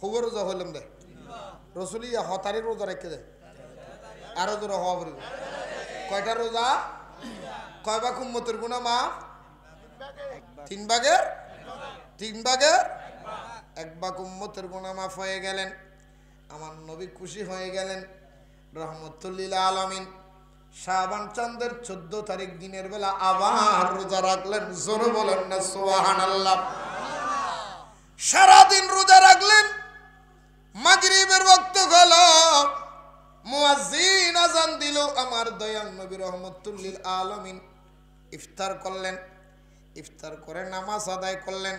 হবর রোজা হইলাম দে রসুলি হতারি রোজা রেখে দে আরো জোরে হওয়া পড়বে কয়টা রোজা কয় ভাগ উম্মতের গুনাহ মাফ তিন ভাগের এক ভাগ উম্মতের গুনাহ মাফ হয়ে গেলেন আমার নবী খুশি হয়ে গেলেন রহমতুল লিল আলামিন শাবান চাঁদের 14 তারিখ দিনের বেলা আবার রোজা রাখলেন জোরে বলেন না সুবহানাল্লাহ সারা দিন রোজা রাখলেন মাগরিবের ওয়াক্ত হলো মুয়াজ্জিন আযান দিল আমার দয়াল নবী রহমতুল লিল আলামিন ইফতার করলেন ইফতার করে নামাজ আদায় করলেন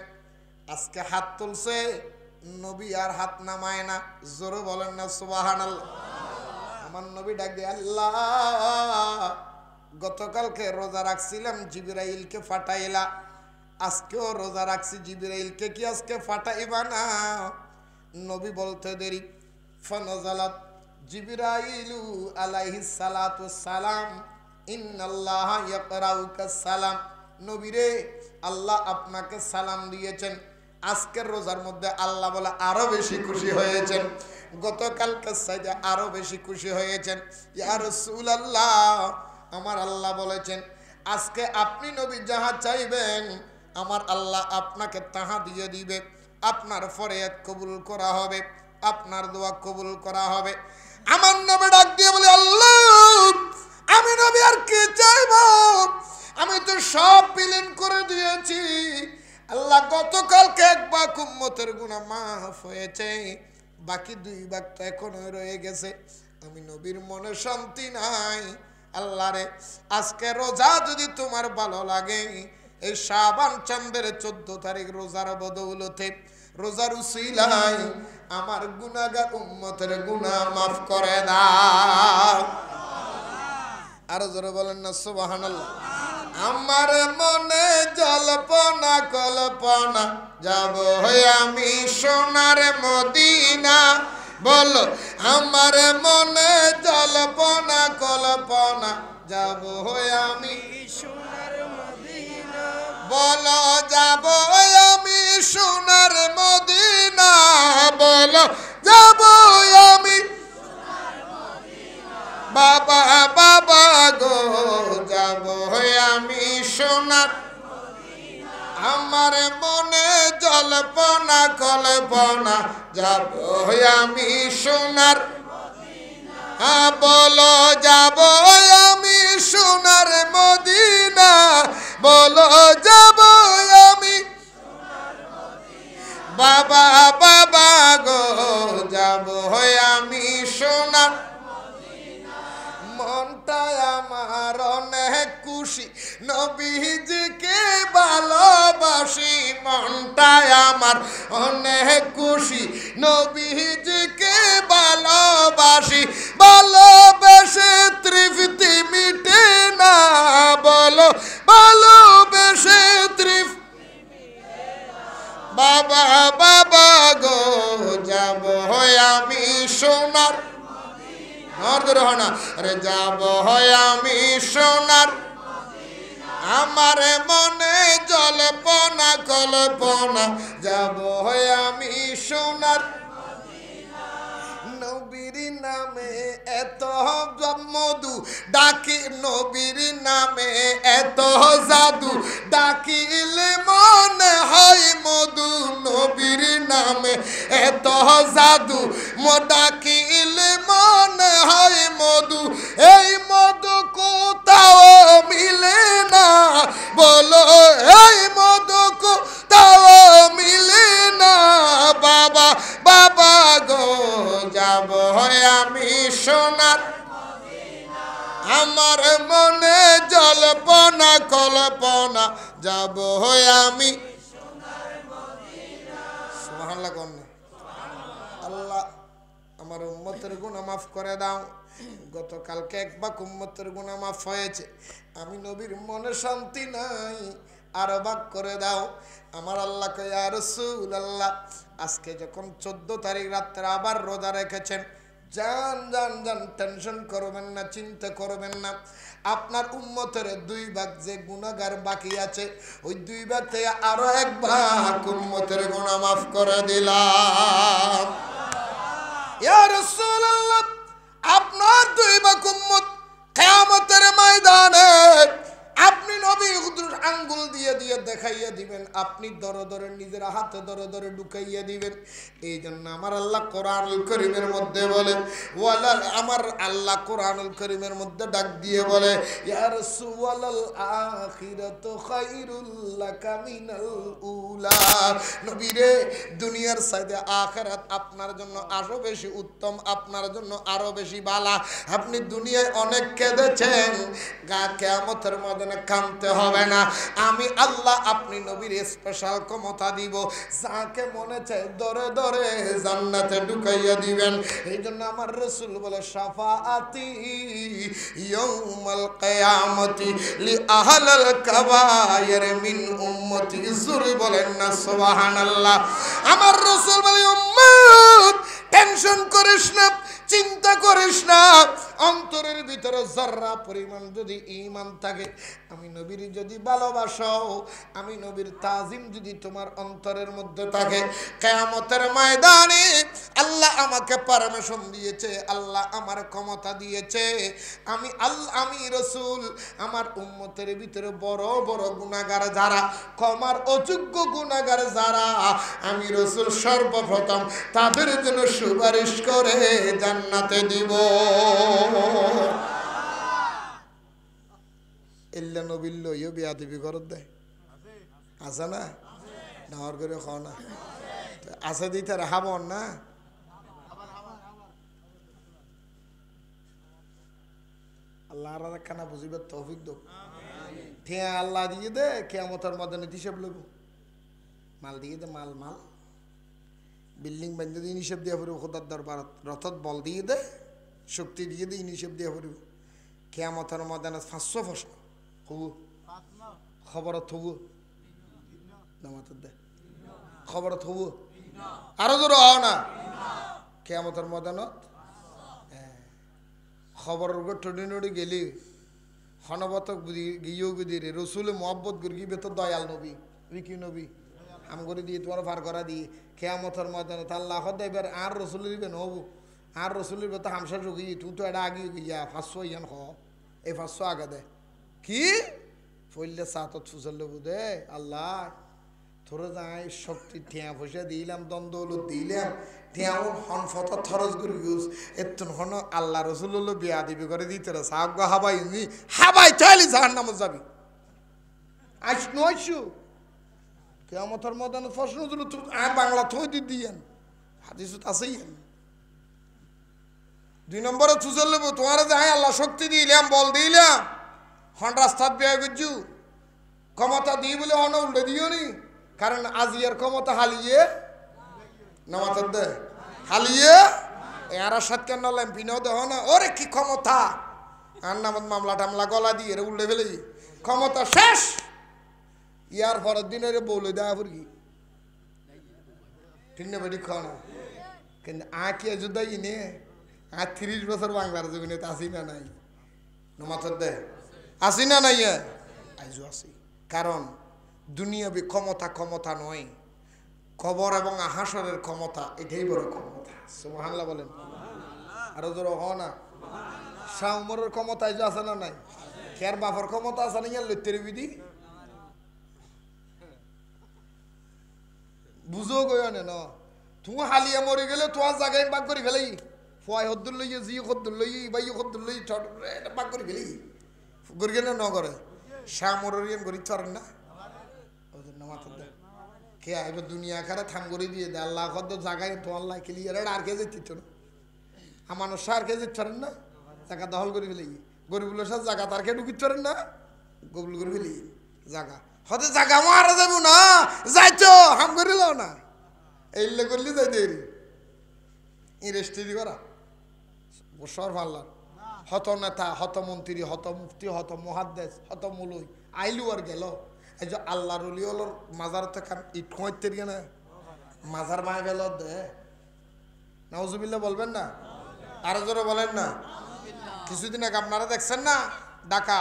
আজকে হাত তুলছে নবী আর হাত নামায় না জোরে বলেন না সুবহানাল্লাহ আমার নবী ডাক দিয়ে আল্লাহ গতকালকে রোজা রাখছিলাম জিবরাইলকে ফাটাইলা আজকেও রোজা রাখছি জিবরাইলকে কি আজকে ফাটাইবা না নবী বলতে দেরি ফানাজালাত জিবরাইলু আলাইহিস সালাতু সালাম ইন্নাল্লাহা ইয়াকরাউকা সালাম নবী রে আল্লাহ আপনাকে সালাম দিয়েছেন আজকের রোজার মধ্যে আল্লাহ বলে আরো বেশি খুশি হয়েছেন গতকালকে সাইদে আরো বেশি খুশি হয়েছেন ইয়া রাসূলুল্লাহ আমার আল্লাহ বলেছেন আজকে আপনি নবী যাহা চাইবেন আমার আল্লাহ আপনাকে তাহা দিয়ে দিবে আপনার ফরিয়াদ কবুল করা হবে আপনার দোয়া কবুল করা হবে আমার নবী ডাক দিয়ে বলে আল্লাহ আমি নবী আর কি চাইবো আমি তো সব বিলীন করে দিয়েছি আল্লাহ গতকালকে এক ভাগ উম্মতের গুনাহ মাফ হয়েছে বাকি দুই ভাগ তো এখনো রয়ে গেছে আমি নবীর মনে শান্তি নাই আল্লাহ রে আজকে রোজা যদি তোমার ভালো লাগে এই শাবান চাঁদের 14 তারিখ রোজার বদৌলতে রোজার উসিলায় আমার গুনাহগার উম্মতের গুনাহ মাফ করে দাও আর জোরে বলেন না সুবহানাল্লাহ আমার মনে জল্পনা কল্পনা যাব আমি সোনার মদিনা বলো আমার মনে জল্পনা কল্পনা যাব আমি সোনার মদিনা বলো যাব আমি সোনার মদিনা বলো যাব আমি বাবা বাবা গো যাব আমি সোনার আমার মনে জল্পনা কল্পনা যাব আমি সোনার বলো যাব আমি সোনার মদিনা বলো যাব আমি বাবা বাবা গো যাব আমি সোনার মনটা আমার অনেক খুশি নবীজিকে ভালোবাসি মনটা আমার অনেক খুশি নবীজিকে ভালোবাসি ভালোবেসে তৃপ্তি মিটে না বলো ভালোবেসে তৃপ্তি বাবা বাবা গো যাব আমি সোনার রে যাব আমি সোনার আমার মনে জল্পনা কল্পনা যাব আমি সোনার নবীর নামে এত মধু ডাকি নবীর নামে এত জাদু ডাকিলে মনে হয় মধু নবীর নামে এত জাদু ডাকিলে মনে হয় মধু এই মধু কোথাও মিলে না বলো এই মধু কোথাও মিলে না বাবা বাবা গো যাব আমি সোনার আমার মনে জল্পনা কল্পনা যাব আমি সুবহানাল্লাহ কোন আল্লাহ আমার উম্মতের গুনাহ মাফ করে দাও গতকালকে এক ভাগ উম্মতের গুনাহ মাফ হয়েছে আমি নবীর মনে শান্তি নাই আর ভাগ করে দাও আমার আল্লাহ কয় ইয়া রাসূলুল্লাহ আজকে যখন 14 তারিখ রাতে আবার রোজা রেখেছেন জান জান জান টেনশন করবেন না চিন্তা করবেন না আপনার উম্মতের দুই ভাগ যে গুনাহগার বাকি আছে ওই দুই ভাগ থেকে আরো এক ভাগ উম্মতের গুনাহ মাফ করে দিলাম রাসূলুল্লাহ আপনার দুই ভাগ উম্মত কিয়ামতের ময়দানে আপনি নবী আঙ্গুল দিয়ে দিয়ে দেখাইয়া দিবেন, আপনি দরে দরে নিজের হাতে দরে দরে ঢুকাইয়া দিবেন। এই জন্য আমার আল্লাহ কোরআনুল কারীমের মধ্যে বলে, ওয়ালা আমার আল্লাহ কোরআনুল কারীমের মধ্যে ডাক দিয়ে বলে, ইয়া রাসূলুল আখিরাতু খায়রুল লাকা মিনাল উলা। নবী রে, দুনিয়ার চাইতে আখিরাত আপনার জন্য আরো বেশি উত্তম, আপনার জন্য আরো বেশি ভালো। আপনি দুনিয়ায় অনেক কেঁদেছেন, কিয়ামতের ময়দানে কাঁদতে হবে না। আমি আল্লাহ আপনি নবীর স্পেশাল ক্ষমতা দিব, যাকে মনে চায় দরে দরে জান্নাতে ঢুকাইয়া দিবেন। এই জন্য আমার রাসূল বলে, শাফাআতি ইয়াউমাল কিয়ামতি লি আহলিল কাবায়ের মিন উম্মতি। জোরে বলেন না সুবহানাল্লাহ। আমার রাসূল বলে, উম্মত টেনশন করিস না, চিন্তা করিস না, অন্তরের ভিতরে যারা পরিমাণ যদি ঈমান থাকে, আমি নবীর যদি ভালোবাসো, আমি নবীর তাজিম যদি তোমার অন্তরের মধ্যে থাকে, কিয়ামতের ময়দানে আল্লাহ আমাকে পারমিশন দিয়েছে, আল্লাহ আমার ক্ষমতা দিয়েছে, আমি রাসূল আমার উম্মতের ভিতরে বড় বড় গুনাহগার যারা, ক্ষমার অযোগ্য গুনাহগার যারা, আমি রাসূল সর্বপ্রথম তাদের জন্য সুপারিশ করে জান্নাতে দিব। ইল্লা নবিল লইও বিয়া দিবি ঘরত দেয় আছে না, ডাঙর করে খাও না আছে দিতে রাখাবন না। আল্লাহ খানা বুঝিবার তৌফিক দো। ঠিয়া আল্লাহ দিয়ে দে, কিয়ামতের ময়দানে হিসাব লইব। মাল দিয়ে দে, মাল মাল বিল্ডিং বান্ধে দিয়ে হিসাব দিয়া পড়ব। খোদার দরবারত রথত বল দিয়ে দে, শক্তি দিয়ে দে, হিসাব দিয়া পড়ব। কিয়ামতের ময়দানে 500 প্রশ্ন হবু, খবরত হবু নামাত দে, খবরত হবু আরো জোর হও না। কিয়ামতের ময়দানত খবরের গঠনি নড়ি গেলি হনবতক গিয়েও গিয়ে রসুল মোহাব্বত করি বেতর দয়াল নবী কি নবী আম করে দিয়ে তোমার পার করা দিয়ে কিয়ামতের ময়দানে আল্লাহ এবার আর রসুল দিবেন হবু, আর রসুলের বেতর হামসা ঢুকি তুই তো এটা আগে গিয়া 500 ইয়ান খ, এই 500 আগে দে কি ফইলে সাতত ফুসল লবু দে। আল্লাহ তোরা যাই শক্তি ঠেয়া পয়সা দিলাম, দ্বন্দ্ব দিলাম, ঠেয়াও হন ফত খরচ করে গিয়েছ এতন হন আল্লাহ রসুল বিয়া দিবি করে দিতে সাহাগ হাবাই হাবাই চাইলি যার নাম যাবি আইস নয়সু কিয়ামতের ময়দানে প্রশ্ন দিল তুই বাংলা থই দিয়েন হাদিসত আছেই। 2 নম্বরে চুজল লব তোমার যাই আল্লাহ শক্তি দিলাম, বল দিলাম, হন রাস্তাত বিয়া গজু ক্ষমতা দিই বলে হন উল্টে দিও নি, কারণ আজিয়ার ক্ষমতা হালিয়ে নামাত দে হালিয়ে এরা সাতকে নলাম পিনাও দেহ না। ওরে কি ক্ষমতা, আর নামত মামলা টামলা গলা দিয়ে উল্টে ফেলে ক্ষমতা শেষ। ইয়ার পরের দিনের বলে দেয়া ফুরকি ঠিক না বেটি খাওয়া কিন্তু আঁকে যুদাই নে 30 বছর বাংলার জমিনে আসি না নাই নামাত দে আসি না নাই আইজো আসি। কারণ দুনিয়াবি ক্ষমতা ক্ষমতা নয়, কবর এবং হাসরের ক্ষমতা এটাই বড় ক্ষমতা। সুবহানাল্লাহ বলেন আরো জোর হ না। শাহ উমরের ক্ষমতা যে আছে না নাই, খেয়ার বাফার ক্ষমতা আছে না, ইয়ার লইতের বিধি বুঝো গয় না। তুমি হালিয়া মরে গেলে তোমার জায়গায় বাগ করে ফেলাই, ফয় হদ্দুর লইয়ে জি হদ্দুর লই বাই হদ্দুর লই বাগ করে ফেলি গড়ি গেলে ন করে। শাহ মরের ইয়ান গড়ি পারেন না কে আইব দুনিয়া খারা থাম করে দিয়ে দে আল্লাহ কত জায়গায় তো আল্লাহ ক্লিয়ার আর কে যেত না আমার সার কে যেতে পারেন না, জায়গা দখল করে ফেলে গরিবুলের সাথে জায়গা তার কে ঢুকিতে পারেন না, গবুল করে ফেলি জায়গা হতে জায়গা মারা যাবো না যাইতো হাম করিল না এইলে করলে যাই দেরি রেস্টি করা বসর পাল্লার হত নেতা, হত মন্ত্রী, হত মুফতি, হত মহাদ্দেশ, হত মুলুই আইলু আর গেল। এই যে আল্লাহর ওলিওর মাজার থেকে ইট খোঁজতে গিয়ে না মাজার মায় গেল দে নাউজুবিল্লাহ বলবেন না, আরো জোরে বলেন না। কিছুদিন আগে আপনারা দেখছেন না ঢাকা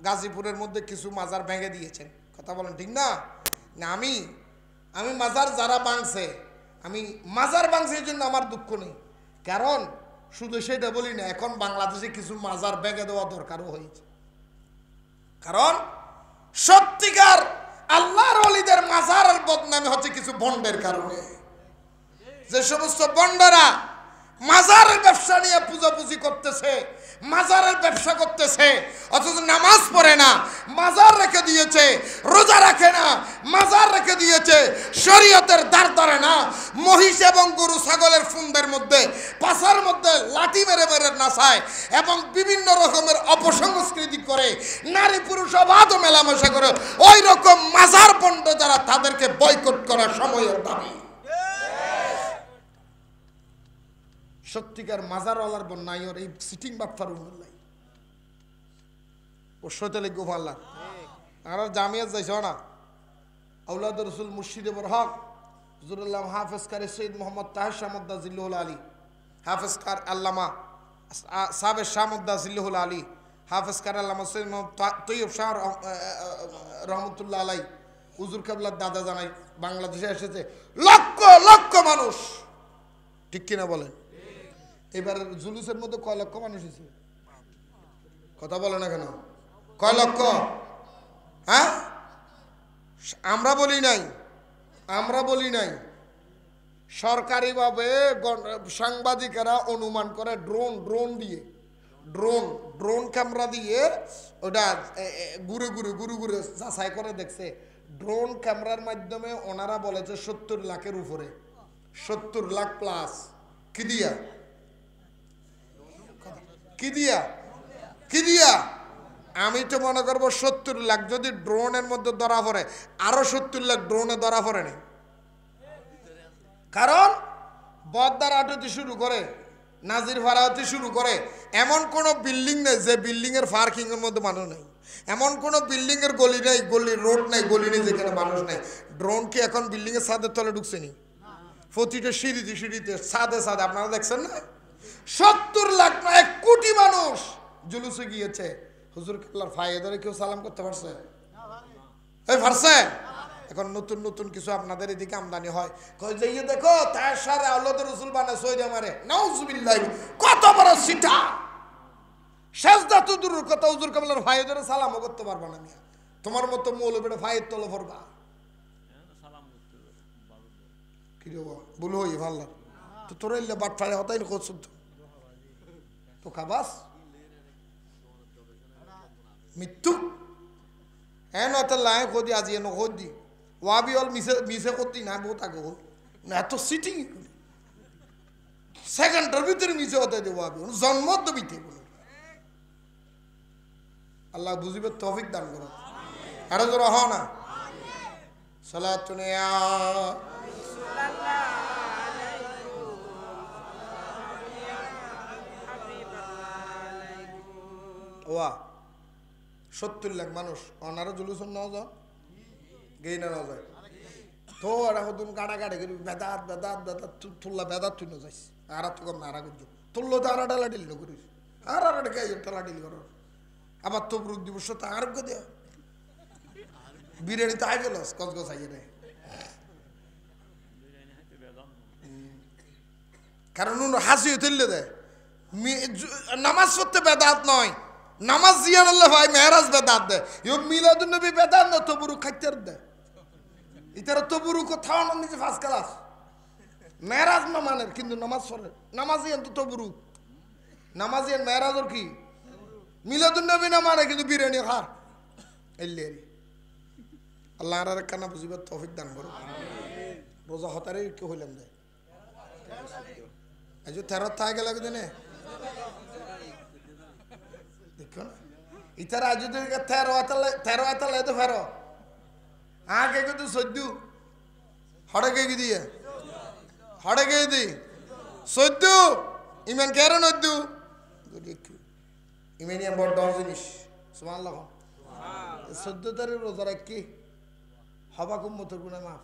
গাজীপুরের মধ্যে কিছু মাজার ভেঙে দিয়েছেন, কথা বলেন ঠিক না? না আমি মাজার যারা ভাঙছে, আমি মাজার ভাঙছে এই জন্য আমার দুঃখ নেই, কারণ শুধু সেটা বলি না, এখন বাংলাদেশে কিছু মাজার ভেঙে দেওয়া দরকারও হয়েছে। কারণ সত্যিকার আল্লাহর ওলিদের মাজারের বদনামে হচ্ছে কিছু বন্ডের কারণে। যে সমস্ত বন্ডরা মাজারের ব্যবসা নিয়ে পূজাপুজি করতেছে, মাজারের ব্যবসা করতেছে, অথচ নামাজ পড়ে না, মাজার রেখে দিয়েছে, রোজা রাখে না, মাজার রেখে দিয়েছে, শরীয়তের দ্বার ধরে না, মহিষ এবং গরু ছাগলের ফুন্দের মধ্যে পাছার মধ্যে লাঠি মেরে মেরে নাচায় এবং বিভিন্ন রকমের অপসংস্কৃতি করে, নারী পুরুষ অবাধ মেলামেশা করে, ওই রকম মাজার বন্ড যারা, তাদেরকে বয়কট করার সময়ের দাবি। সত্যিকার মাজারওয়ালার বন্যাই ওর এই সিটিং বাপ্পার উন্নলাই ও সতেলে গোপাল্লার আর জামিয়াত যাইছ না। আউলাদ রসুল মুর্শিদে বরহক হুজুরুল্লাহ হাফেজ কারি সৈয়দ মোহাম্মদ তাহের শামুদ্দা জিল্লুল আলী, হাফেজ কার আল্লামা সাবের শামুদ্দা জিল্লুল আলী, হাফেজ কার আল্লামা সৈয়দ মোহাম্মদ তৈয়ব শাহ রহমতুল্লাহ আলাই, হুজুর কাবলার দাদা জানাই বাংলাদেশে এসেছে লক্ষ লক্ষ মানুষ, ঠিক কিনা বলেন? এবার জুলুসের মধ্যে কয় লক্ষ মানুষ হয়েছে? কথা বলে না কেন? কয় লক্ষ? হ্যাঁ, আমরা বলি নাই, আমরা বলি নাই, সরকারিভাবে সাংবাদিকেরা অনুমান করে ড্রোন দিয়ে, ড্রোন ক্যামেরা দিয়ে ওটা ঘুরে ঘুরে যাচাই করে দেখছে। ড্রোন ক্যামেরার মাধ্যমে ওনারা বলেছে 70 লাখের উপরে, 70 লাখ প্লাস। কি দিয়া আমি তো মনে করবো 70 লাখ যদি ড্রোনের মধ্যে ধরা পড়ে, আরো 70 লাখ ড্রোনে ধরা পড়ে না। কারণ বদ্দার আটতে শুরু করে, নাজির ভাড়া হতে শুরু করে, এমন কোনো বিল্ডিং নেই যে বিল্ডিং এর পার্কিং এর মধ্যে মানুষ নেই, এমন কোনো বিল্ডিং এর গলি নেই, রোড নেই, গলি নেই যেখানে মানুষ নেই। ড্রোন কি এখন বিল্ডিং এর ছাদের তলে ঢুকছে নি? প্রতিটা সিঁড়িতে ছাদে আপনারা দেখছেন না? 70 লাখ না 1 কোটি মানুষ জুলুসে গিয়েছে। হুজুর কেবলার ফায়ে ধরে কেউ সালাম করতে পারছে? এই পারছে? এখন নতুন নতুন কিছু আপনাদের এদিকে আমদানি হয়, কয় যে দেখো তার সারে আওলাদ রাসূল বানা সইরা মারে, নাউজুবিল্লাহ, কত বড় সিটা, সেজদা তো দূরের কথা, হুজুর কেবলার ফায়ে ধরে সালামও করতে পারবা না মিয়া, তোমার মতো মৌলবীরা ফায়ের তলে পড়বা। কি রে বাবা, ভুল হই ভাল্লা তো তোরা ইল্লা বাট ফাড়ে হতাই না করছ তো খাবাস মৃত্যু হ্যাঁ নয় লাহে খোদি আজি এনে খোদি ওয়াবি হল মিশে করতি না বহুত আগে হল না এত সিটিং সেকেন্ডের ভিতরে মিশে হতে দেবো ওয়াবি জন্মত বিতে আল্লাহ বুঝিবে তৌফিক দান করো। আরো জোর হ না সালাতুন ইয়া ওয়া 70 লাখ মানুষ অনারও জুলুসন নাও যাও গেই না যায় তো আর হতুন কাটা কাটে করি বেদাত বেদাত বেদাত তুল্লা বেদাত তুই না যাইস আর তো কম নারা করছো তুললো তো আর ডালা ডিল না করিস আর কে টালা ডিল করো আবার তো রুদ দিবস তো আরোগ্য দেয়া বিরিয়ানি তো আই গেলস কচগছ আইয়ে রে কারণ হাসি তুললে দেয় নামাজ পড়তে বেদাত নয়, নামাজ জিয়ান আল্লাহ ভাই মেহরাজ বেদাত দেয়, ইউ মিলাদুন নবী বেদাত না, তবুরু খাইতে দেয়, ইতারা তবুরু কোথাও না নিজে ফার্স্ট ক্লাস মেহরাজ না মানের কিন্তু নামাজ পড়ে, নামাজ ইয়ান তো তবুরু, নামাজ ইয়ান মেহরাজর কি মিলাদুন নবী না মানে কিন্তু বিরিয়ানি খার এল্লে আল্লাহ আর কানা বুঝিবার তৌফিক দান করো। রোজা হতারে কি হইলাম দেয় আজ 13 থাকে গেল দিনে দেখো না ইতারা আজ 13 আতালে তো ফেরো আগে কিন্তু 14 হড়ে গে দিয়ে হড়ে গে দি 14 ইমান কেন নদ্দু ইমানিয়া বড় জিনিস সুবহানাল্লাহ 14 তারিখ রোজা রাখি হবা কুম্মতের গুনাহ মাফ।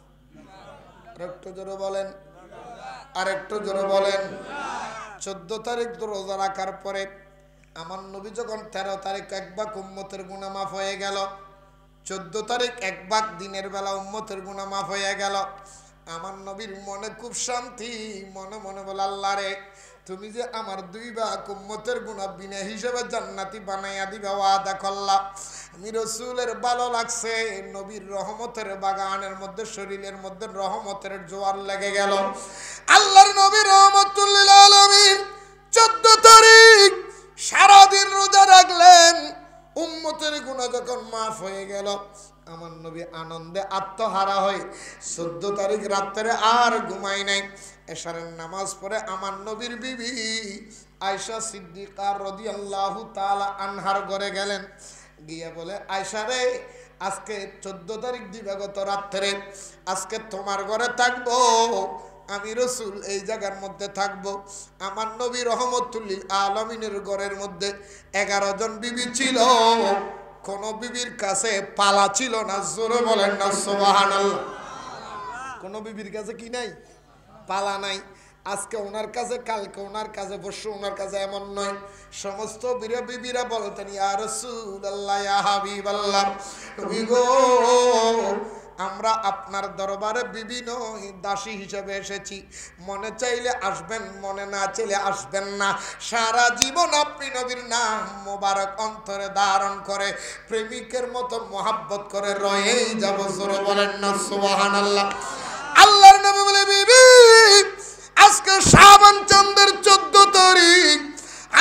আরেকটু জোরে বলেন, আরেকটু জোরে বলেন। 14 তারিখ রোজা রাখার পরে আমার নবী যখন 13 তারিখ এক ভাগ উম্মতের গুনাহ মাফ হয়ে গেল, 14 তারিখ এক ভাগ দিনের বেলা উম্মতের গুনাহ মাফ হয়ে গেল, আমার নবীর মনে খুব শান্তি, মনে মনে বলে আল্লাহ রে তুমি যে আমার 2 ভাগ উম্মতের গুনাহ বিনা হিসেবে জান্নাতি বানাইয়া দিবা ওয়াদা করলা। আমি রাসূলের ভালো লাগছে, নবীর রহমতের বাগানের মধ্যে শরীরের মধ্যে রহমতের জোয়ার লেগে গেল। আল্লাহর নবী রহমাতুল লিল আলামিন 14 তারিখ সারাদিন রোজা রাখলেন। উম্মতের গুনাহ যখন মাফ হয়ে গেল, আমার নবী আনন্দে আত্মহারা হয়ে 14 তারিখ রাত্রে আর ঘুমাই নাই। এশারের নামাজ পড়ে আমার নবীর বিবি আয়েশা সিদ্দিকা রাদিয়াল্লাহু তাআলা আনহার ঘরে গেলেন। গিয়ে বলে, আয়েশা রে, আজকে 14 তারিখ দিবাগত রাত্রে আজকে তোমার ঘরে থাকবো, আমি রাসূল এই জায়গার মধ্যে থাকবো। আমার নবী রহমতুল লিল আলামিনের ঘরের মধ্যে 11 জন বিবি ছিল, কোন বিবির কাছে পালা ছিল না। জোরে বলেন না সুবহানাল্লাহ। কোন বিবির কাছে কি নাই? পালা নাই। আজকে ওনার কাছে, কালকে ওনার কাছে, পরশু ওনার কাছে, এমন নয়। সমস্ত বিবিরা বলতেন, ইয়া রাসূলুল্লাহ, ইয়া হাবিবাল্লাহ, তুমি গো, আমরা আপনার দরবারে বিবি নই, দাসী হিসেবে এসেছি। মনে চাইলে আসবেন, মনে না চাইলে আসবেন না। সারা জীবন আপনি নবীর নাম মোবারক অন্তরে ধারণ করে প্রেমিকের মতো মোহাব্বত করে রয়েই যাব। জোরে বলেন না সুবহানাল্লাহ। আল্লাহর নবী বলে, বিবি, আজকে শাবান চাঁদের 14 তারিখ,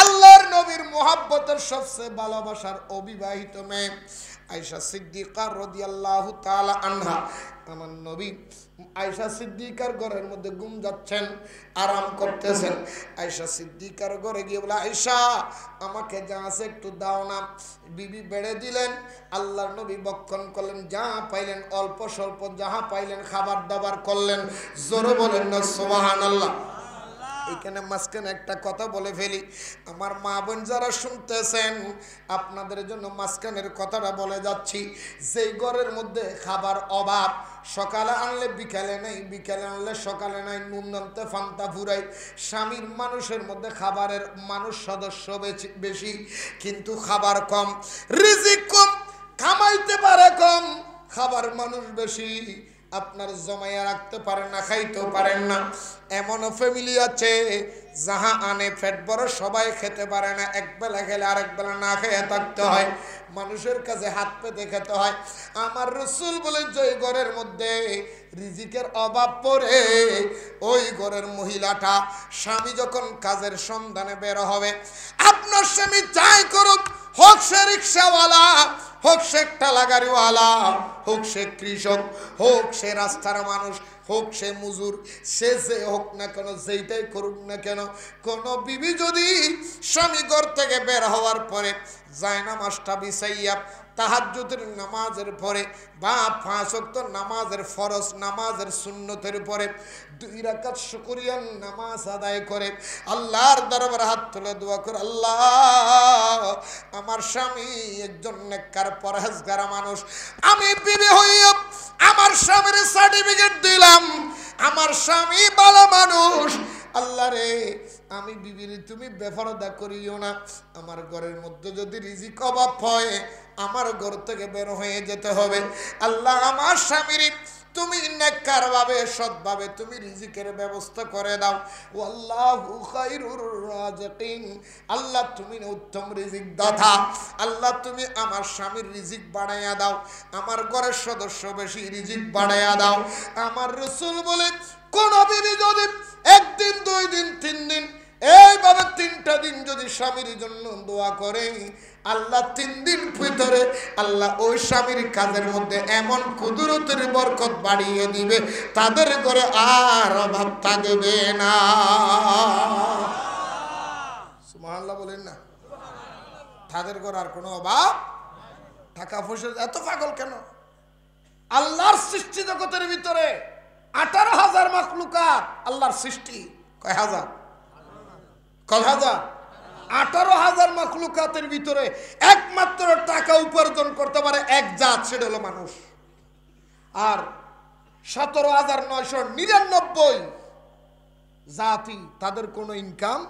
আল্লাহর নবীর মোহাব্বতের সবচেয়ে ভালোবাসার অবিবাহিত মেয়ে আয়েশা সিদ্দিকা রাদিয়াল্লাহু তাআলা আনহা, আমার নবী আয়েশা সিদ্দিকার ঘরের মধ্যে ঘুম যাচ্ছেন, আরাম করতেছেন। আয়েশা সিদ্দিকার ঘরে গিয়ে বলে, আয়েশা, আমাকে যা আছে একটু দাও না। বিবি বেড়ে দিলেন। আল্লাহর নবী বক্ষণ করলেন, যা পাইলেন অল্প স্বল্প যাহা পাইলেন খাবার দাবার করলেন। জোরে বলেন না সুবহানাল্লাহ। এখানে মাঝখানে একটা কথা বলে ফেলি, আমার মা বোন যারা শুনতেছেন, আপনাদের জন্য মাঝখানের কথাটা বলে যাচ্ছি। যেই ঘরের মধ্যে খাবার অভাব, সকালে আনলে বিকালে নেই, বিকালে আনলে সকালে নাই, নুন আনতে ফান্তা ফুরাই। স্বামীর মানুষের মধ্যে খাবারের মানুষ সদস্য বেশি, কিন্তু খাবার কম, রিজিক কম, কামাইতে পারে কম, খাবার মানুষ বেশি। আপনার জমাইয়া রাখতে পারেন না, খাইতেও পারেন না। এমন ফ্যামিলি আছে যাহা আনে পেট বড়, সবাই খেতে পারে না, একবেলা খেলে আরেক বেলা না খেয়ে থাকতে হয়, মানুষের কাছে হাত পেতে খেতে হয়। আমার রাসূল বলে, যে ঘরের মধ্যে রিজিকের অভাব পড়ে, ওই ঘরের মহিলাটা স্বামী যখন কাজের সন্ধানে বের হবে, আপনার স্বামী যাই করুক, হোক সে রিক্সাওয়ালা, হোক সে ঠেলা গাড়িওয়ালা, হোক সে কৃষক, হোক সে রাস্তার মানুষ, হোক সে মজুর, সে যে হোক না কেন, যেইটাই করুক না কেন, কোন বিবি যদি স্বামী ঘর থেকে বের হওয়ার পরে জায়নামাজটা বিছাইয়া তাহাজ্জুদের নামাজের পরে বা 5 ওয়াক্ত নামাজের ফরজ নামাজের সুন্নতের পরে 2 রাকাত শুকরিয়ার নামাজ আদায় করে আল্লাহর দরবারে হাত তুলে দোয়া করে, আল্লাহ, আমার স্বামী একজন নেককার পরহেজগার মানুষ, আমি বিবি হইয়া আমার স্বামীর সার্টিফিকেট দিলাম, আমার স্বামী ভালো মানুষ। আল্লাহ রে, আমি বিবির তুমি বেফরদা করিও না। আমার ঘরের মধ্যে যদি রিজিক অভাব হয়, আমার ঘর থেকে বের হয়ে যেতে হবে। আল্লাহ, আমার স্বামীর তুমি নেককার ভাবে, সৎভাবে তুমি রিজিকের ব্যবস্থা করে দাও। ওয়াল্লাহু খায়রুর রাজিকিন, আল্লাহ তুমি উত্তম রিজিক দাতা। আল্লাহ, তুমি আমার স্বামীর রিজিক বাড়াইয়া দাও, আমার ঘরের সদস্য বেশি রিজিক বাড়াইয়া দাও। আমার রাসূল বলে, কোন বিবি যদি 1 দিন 2 দিন 3 দিন এইভাবে 3টা দিন যদি স্বামীর জন্য দোয়া করে, আল্লাহ 3 দিন ভিতরে আল্লাহ ওই স্বামীর কাজের মধ্যে এমন কুদরতের বরকত বাড়িয়ে দিবে, তাদের ঘরে আর অভাব থাকবে না। সুবহানাল্লাহ বলেন না? তাদের ঘরে আর কোনো অভাব, টাকা পয়সা এত পাগল কেন? আল্লাহর সৃষ্টি জগতের ভিতরে 18,000 মাখলুকাত, আল্লাহর সৃষ্টি কয় হাজার? কয় হাজার? 18,000 মাখলুকাতের ভিতরে একমাত্র টাকা উপার্জন করতে পারে এক জাত, সেটা হলো মানুষ। আর 17,999 জাতি, তাদের কোনো ইনকাম